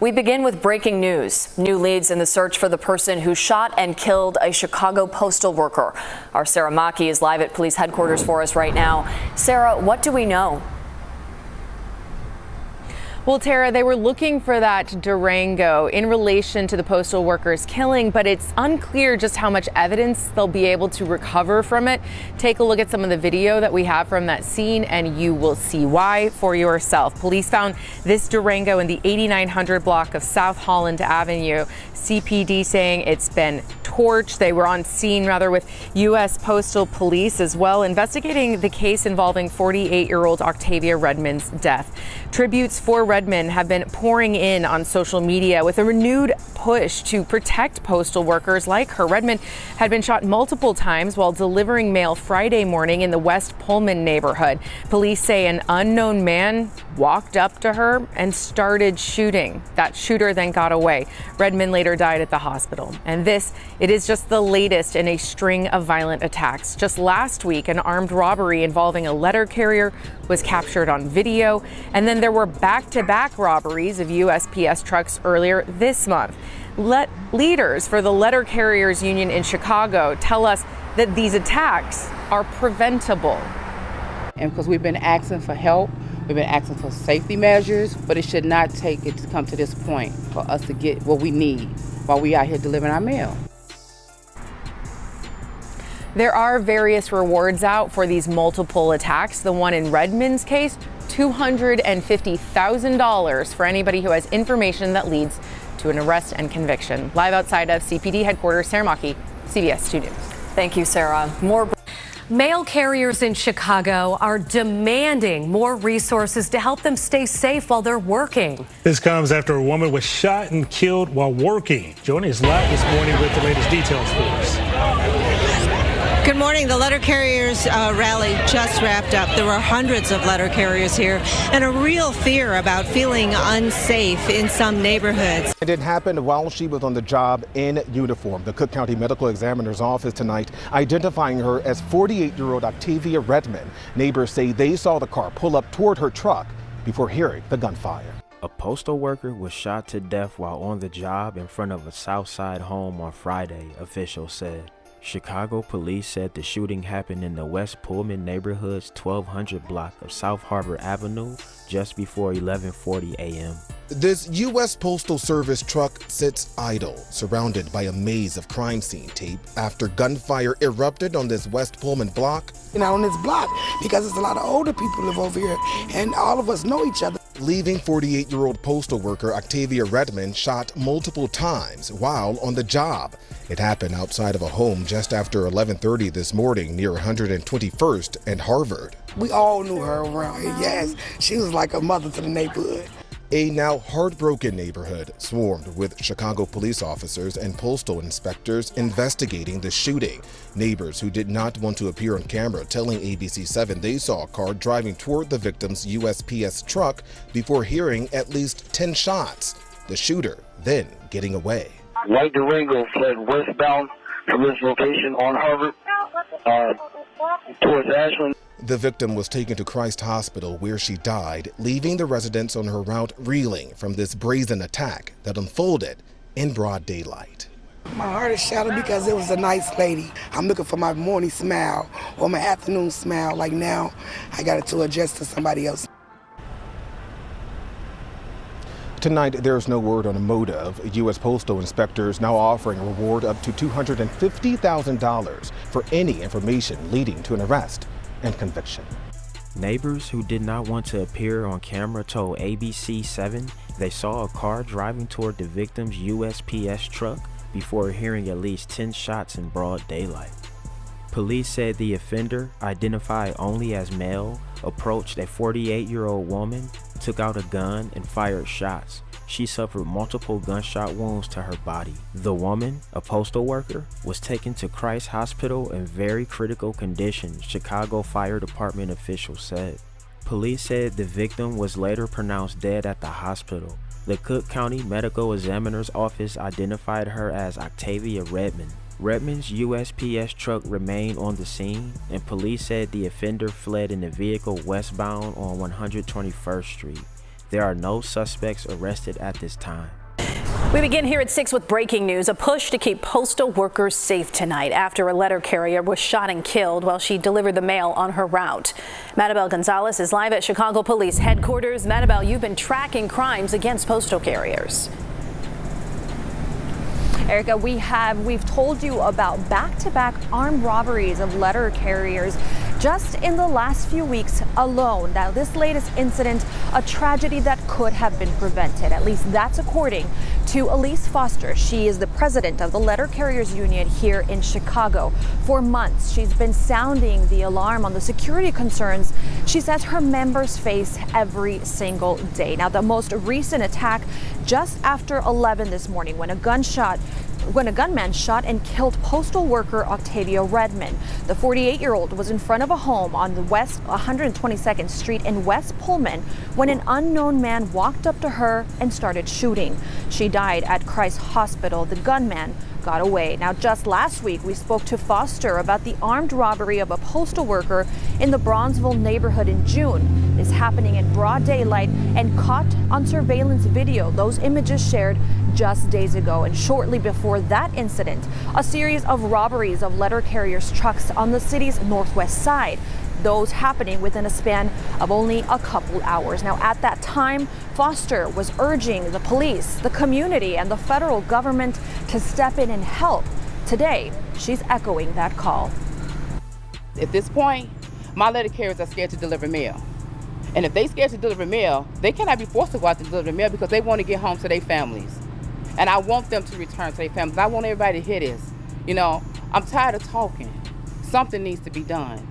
We begin with breaking news. New leads in the search for the person who shot and killed a Chicago postal worker. Our Sarah McGee is live at police headquarters for us right now. Sarah, what do we know? Well, Tara, they were looking for that Durango in relation to the postal worker's killing, but it's unclear just how much evidence they'll be able to recover from it. Take a look at some of the video that we have from that scene and you will see why for yourself. Police found this Durango in the 8900 block of South Holland Avenue. CPD saying it's been torched. They were on scene with US Postal Police as well, investigating the case involving 48-year-old Octavia Redmond's death. Tributes for Redmond have been pouring in on social media with a renewed push to protect postal workers like her. Redmond had been shot multiple times while delivering mail Friday morning in the West Pullman neighborhood. Police say an unknown man walked up to her and started shooting. That shooter then got away. Redmond later died at the hospital. And it is just the latest in a string of violent attacks. Just last week, an armed robbery involving a letter carrier was captured on video. And then there were back-to-back robberies of USPS trucks earlier this month. Leaders for the Letter Carriers Union in Chicago tell us that these attacks are preventable. And because we've been asking for help, we've been asking for safety measures, but it should not take it to come to this point for us to get what we need while we out here delivering our mail. There are various rewards out for these multiple attacks. The one in Redmond's case, $250,000 for anybody who has information that leads to an arrest and conviction. Live outside of CPD headquarters, Sarah McGee, CBS 2 News. Thank you, Sarah. Mail carriers in Chicago are demanding more resources to help them stay safe while they're working. This comes after a woman was shot and killed while working. Joining us live this morning with the latest details for us. Good morning. The letter carriers rally just wrapped up. There were hundreds of letter carriers here and a real fear about feeling unsafe in some neighborhoods. It didn't happen while she was on the job in uniform. The Cook County Medical Examiner's office tonight identifying her as 48-year-old Octavia Redmond. Neighbors say they saw the car pull up toward her truck before hearing the gunfire. A postal worker was shot to death while on the job in front of a Southside home on Friday, officials said. Chicago police said the shooting happened in the West Pullman neighborhood's 1200 block of South Harbor Avenue just before 11:40 a.m. This US Postal Service truck sits idle, surrounded by a maze of crime scene tape after gunfire erupted on this West Pullman block. Not on this block, because there's a lot of older people live over here, and all of us know each other. Leaving 48-year-old postal worker Octavia Redmond shot multiple times while on the job. It happened outside of a home just after 11:30 this morning near 121st and Harvard. We all knew her around here, yes. She was like a mother to the neighborhood. A now heartbroken neighborhood swarmed with Chicago police officers and postal inspectors investigating the shooting. Neighbors who did not want to appear on camera telling ABC7 they saw a car driving toward the victim's USPS truck before hearing at least 10 shots. The shooter then getting away. White Durango fled westbound from this location on Harvard towards Ashland. The victim was taken to Christ Hospital where she died, leaving the residents on her route reeling from this brazen attack that unfolded in broad daylight. My heart is shattered because it was a nice lady. I'm looking for my morning smile or my afternoon smile. Like now, I got to adjust to somebody else. Tonight, there's no word on a motive. U.S. Postal inspectors now offering a reward up to $250,000 for any information leading to an arrest and conviction. Neighbors who did not want to appear on camera told ABC7 they saw a car driving toward the victim's USPS truck before hearing at least 10 shots in broad daylight. Police said the offender, identified only as male, approached a 48-year-old woman, took out a gun, and fired shots. She suffered multiple gunshot wounds to her body. The woman, a postal worker, was taken to Christ Hospital in very critical condition, Chicago Fire Department officials said. Police said the victim was later pronounced dead at the hospital. The Cook County Medical Examiner's office identified her as Octavia Redmond. Redmond's USPS truck remained on the scene, and police said the offender fled in a vehicle westbound on 121st Street. There are no suspects arrested at this time. We begin here at 6 with breaking news. A push to keep postal workers safe tonight after a letter carrier was shot and killed while she delivered the mail on her route. Maribel Gonzalez is live at Chicago Police Headquarters. Maribel, you've been tracking crimes against postal carriers. Erica, we've told you about back-to-back armed robberies of letter carriers just in the last few weeks alone. Now, this latest incident, a tragedy that could have been prevented. At least that's according to Elise Foster. She is the president of the Letter Carriers Union here in Chicago. For months, she's been sounding the alarm on the security concerns she says her members face every single day. Now, the most recent attack just after 11 this morning when a gunman shot and killed postal worker Octavia Redmond. The 48-year-old was in front of a home on the West 122nd Street in West Pullman when an unknown man walked up to her and started shooting. She died at Christ Hospital. The gunman got away. Now, just last week, we spoke to Foster about the armed robbery of a postal worker in the Bronzeville neighborhood in June. It's happening in broad daylight and caught on surveillance video. Those images shared just days ago. And shortly before that incident, a series of robberies of letter carriers' trucks on the city's northwest side. Those happening within a span of only a couple hours. Now, at that time, Foster was urging the police, the community, and the federal government to step in and help. Today, she's echoing that call. At this point, my letter carriers are scared to deliver mail. And if they're scared to deliver mail, they cannot be forced to go out to deliver mail because they want to get home to their families. And I want them to return to their families. I want everybody to hear this. You know, I'm tired of talking. Something needs to be done.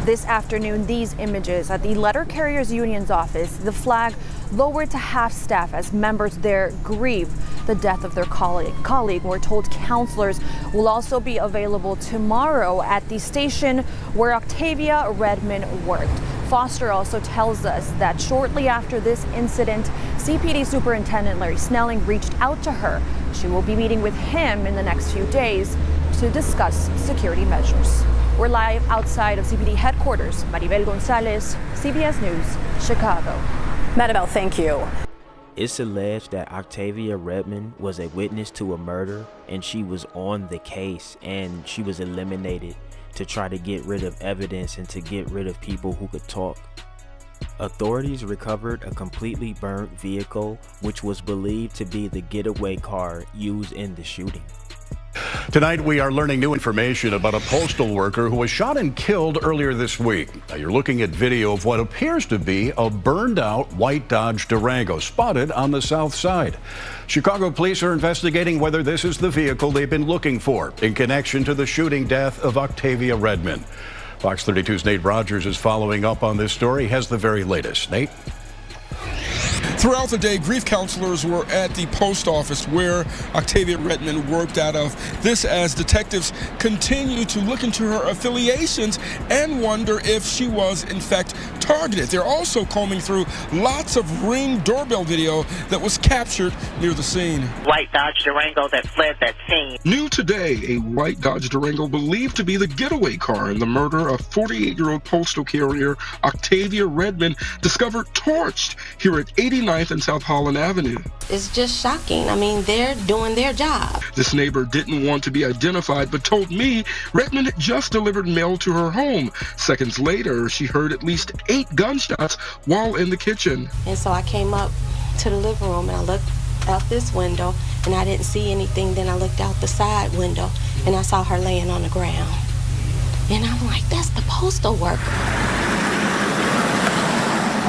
This afternoon, these images at the Letter Carriers Union's office, the flag lowered to half staff as members there grieve the death of their colleague. We're told counselors will also be available tomorrow at the station where Octavia Redmond worked. Foster also tells us that shortly after this incident, CPD Superintendent Larry Snelling reached out to her. She will be meeting with him in the next few days to discuss security measures. We're live outside of CPD headquarters. Maribel Gonzalez, CBS News, Chicago. Maribel, thank you. It's alleged that Octavia Redmond was a witness to a murder, and she was on the case, and she was eliminated to try to get rid of evidence and to get rid of people who could talk. Authorities recovered a completely burnt vehicle, which was believed to be the getaway car used in the shooting. Tonight, we are learning new information about a postal worker who was shot and killed earlier this week. Now, you're looking at video of what appears to be a burned-out white Dodge Durango spotted on the south side. Chicago police are investigating whether this is the vehicle they've been looking for in connection to the shooting death of Octavia Redmond. Fox 32's Nate Rogers is following up on this story. He has the very latest. Nate? Throughout the day, grief counselors were at the post office where Octavia Redmond worked out of. This as detectives continue to look into her affiliations and wonder if she was, in fact, targeted. They're also combing through lots of Ring doorbell video that was captured near the scene. White Dodge Durango that fled that scene. New today, a white Dodge Durango believed to be the getaway car in the murder of 48-year-old postal carrier Octavia Redmond discovered torched here at 89th and South Holland Avenue. It's just shocking. I mean, they're doing their job. This neighbor didn't want to be identified, but told me Redmond just delivered mail to her home. Seconds later, she heard at least 8 gunshots while in the kitchen. And so I came up to the living room and I looked out this window and I didn't see anything. Then I looked out the side window and I saw her laying on the ground. And I'm like, that's the postal worker.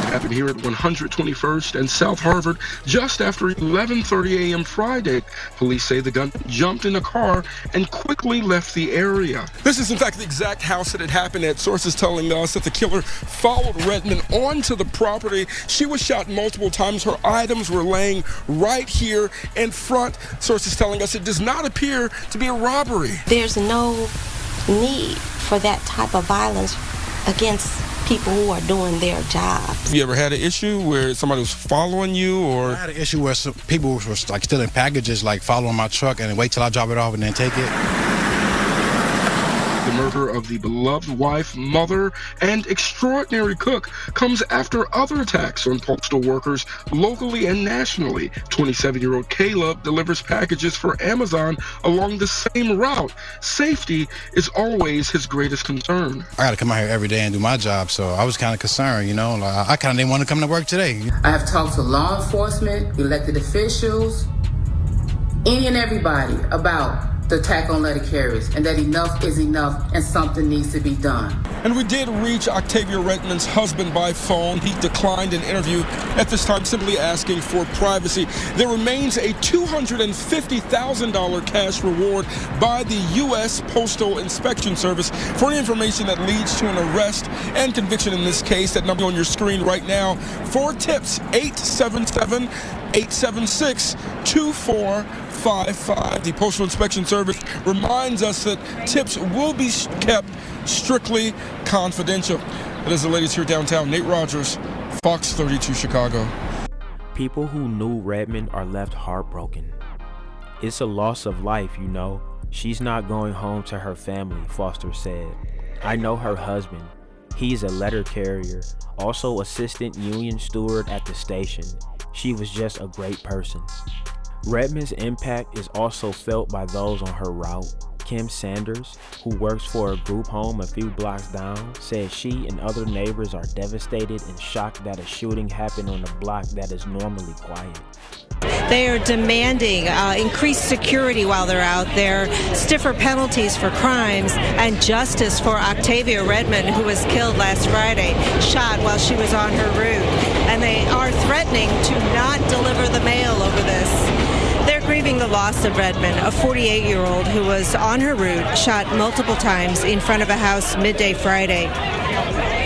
Happened here at 121st and South Harvard just after 11:30 a.m. Friday. Police say the gun jumped in a car and quickly left the area. This is in fact the exact house that it happened at. Sources telling us that the killer followed Redmond onto the property. She was shot multiple times. Her items were laying right here in front. Sources telling us it does not appear to be a robbery. There's no need for that type of violence against people who are doing their job. Have you ever had an issue where somebody was following you, or? I had an issue where some people were like stealing packages, like following my truck and wait till I drop it off and then take it. The murder of the beloved wife, mother, and extraordinary cook comes after other attacks on postal workers locally and nationally. 27-year-old Caleb delivers packages for Amazon along the same route. Safety is always his greatest concern. I got to come out here every day and do my job, so I was kind of concerned, you know. I kind of didn't want to come to work today. I have talked to law enforcement, elected officials, any and everybody about the attack on letter carriers, and that enough is enough and something needs to be done. And we did reach Octavia Redmond's husband by phone. He declined an interview at this time, simply asking for privacy. There remains a $250,000 cash reward by the US Postal Inspection Service for any information that leads to an arrest and conviction in this case. That number on your screen right now. For tips, 877-876-2455. The Postal Inspection Service reminds us that tips will be kept strictly confidential. That is the latest here downtown. Nate Rogers, Fox 32 Chicago. People who knew Redmond are left heartbroken. It's a loss of life, you know. She's not going home to her family, Foster said. I know her husband. He's a letter carrier, also assistant union steward at the station. She was just a great person. Redmond's impact is also felt by those on her route. Kim Sanders, who works for a group home a few blocks down, said she and other neighbors are devastated and shocked that a shooting happened on a block that is normally quiet. They are demanding increased security while they're out there, stiffer penalties for crimes, and justice for Octavia Redmond, who was killed last Friday, shot while she was on her route. And they are threatening to not deliver the mail over this. They're grieving the loss of Redmond, a 48-year-old who was on her route, shot multiple times in front of a house midday Friday.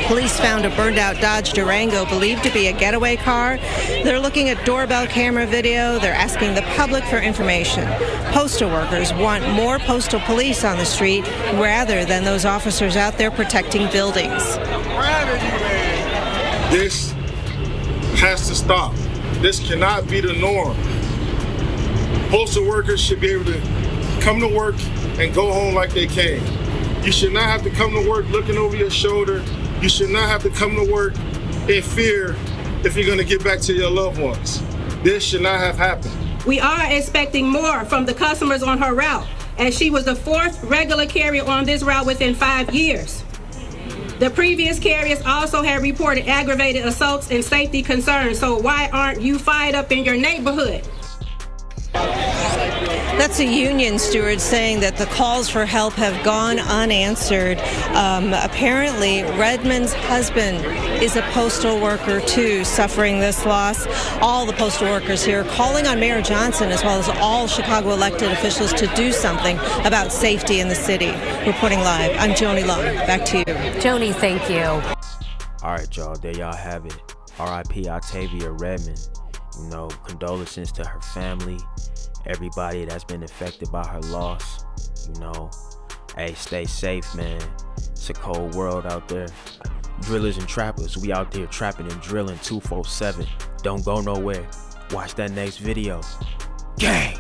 Police found a burned-out Dodge Durango believed to be a getaway car. They're looking at doorbell camera video. They're asking the public for information. Postal workers want more postal police on the street rather than those officers out there protecting buildings. This has to stop. This cannot be the norm. Postal workers should be able to come to work and go home like they came. You should not have to come to work looking over your shoulder. You should not have to come to work in fear if you're going to get back to your loved ones. This should not have happened. We are expecting more from the customers on her route, as she was the fourth regular carrier on this route within 5 years. The previous carriers also had reported aggravated assaults and safety concerns, so why aren't you fired up in your neighborhood? That's a union steward saying that the calls for help have gone unanswered. Apparently, Redmond's husband is a postal worker, too, suffering this loss. All the postal workers here calling on Mayor Johnson, as well as all Chicago elected officials, to do something about safety in the city. Reporting live, I'm Joni Long. Back to you. Joni, thank you. All right, y'all, there y'all have it. R.I.P. Octavia Redmond. You know, condolences to her family, everybody that's been affected by her loss. You know, hey, stay safe, man. It's a cold world out there. Drillers and trappers, we out there trapping and drilling 247. Don't go nowhere. Watch that next video. Gang!